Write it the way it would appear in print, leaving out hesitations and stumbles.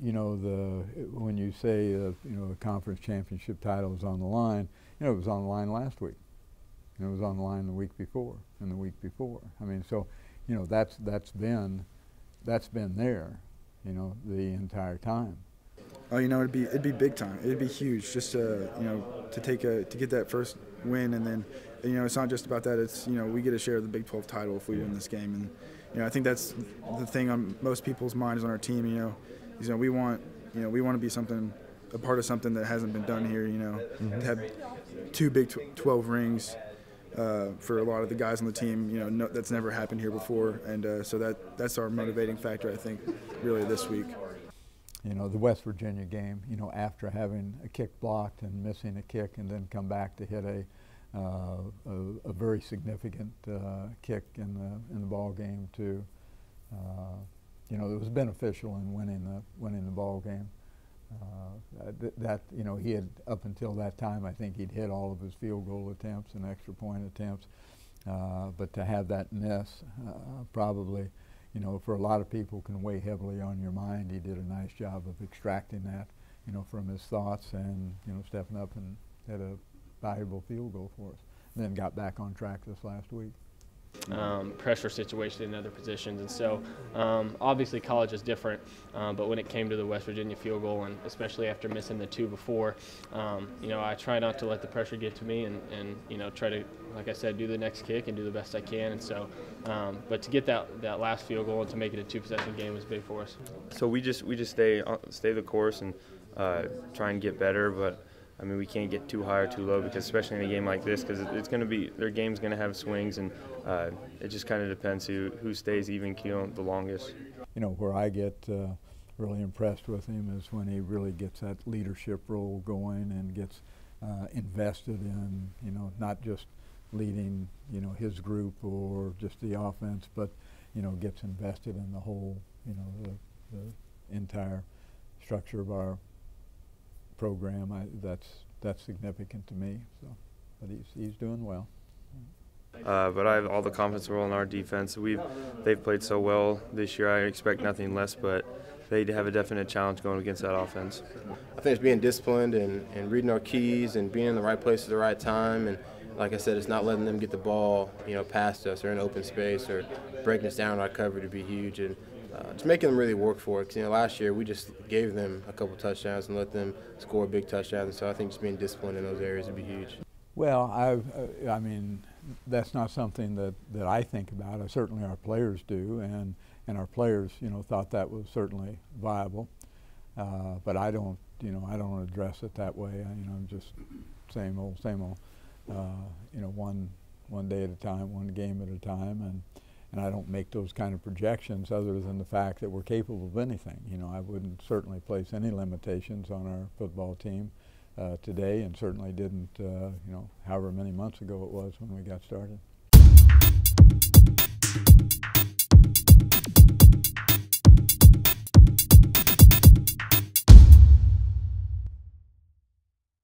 you know, when you say you know, the conference championship title is on the line, you know, it was on the line last week. You know, it was on the line the week before and the week before. I mean, so you know, that's been there, you know, the entire time. Oh, you know, it'd be big time. It'd be huge just to, you know, to get that first win, and then, you know, it's not just about that. It's, you know, we get a share of the Big 12 title if we win this game, and you know, I think that's the thing on most people's minds on our team. You know, is, you know, we want to be a part of something that hasn't been done here. You know, to have two Big 12 rings. For a lot of the guys on the team, you know, that's never happened here before, and so that's our motivating factor, I think, really this week. You know, the West Virginia game, you know, after having a kick blocked and missing a kick and then come back to hit a very significant kick in the ball game too. You know, it was beneficial in winning the ball game. That you know, he had, up until that time, I think he'd hit all of his field goal attempts and extra point attempts, but to have that miss probably, you know, for a lot of people can weigh heavily on your mind. He did a nice job of extracting that, you know, from his thoughts, and you know, stepping up and hit a valuable field goal for us, and then got back on track this last week. Pressure situation in other positions, and so obviously college is different, but when it came to the West Virginia field goal, and especially after missing the two before, you know, I try not to let the pressure get to me, and you know, try to, like I said, do the next kick and do the best I can. And so but to get that last field goal and to make it a two-possession game was big for us. So we just stay the course and try and get better, but I mean, we can't get too high or too low, because especially in a game like this, because it's going to be, their game's going to have swings, and it just kind of depends who stays even keel the longest. You know, where I get really impressed with him is when he really gets that leadership role going and gets invested in, you know, not just leading, you know, his group or just the offense, but you know, gets invested in the whole, you know, the entire structure of our program. That's significant to me. So, but he's doing well. But I have all the confidence in the world in our defense. They've played so well this year. I expect nothing less, but they have a definite challenge going against that offense. I think it's being disciplined and reading our keys and being in the right place at the right time. And like I said, it's not letting them get the ball, you know, past us or in open space or breaking us down in our cover to be huge. And it's making them really work for it. 'Cause, you know, last year we just gave them a couple touchdowns and let them score big touchdowns. And so I think just being disciplined in those areas would be huge. Well, I mean, that's not something that I think about. Certainly our players do, and our players, you know, thought that was certainly viable. But I don't, you know, I don't address it that way. You know, I'm just same old. You know, one day at a time, one game at a time, and I don't make those kind of projections other than the fact that we're capable of anything. You know, I wouldn't certainly place any limitations on our football team today, and certainly didn't, you know, however many months ago it was when we got started.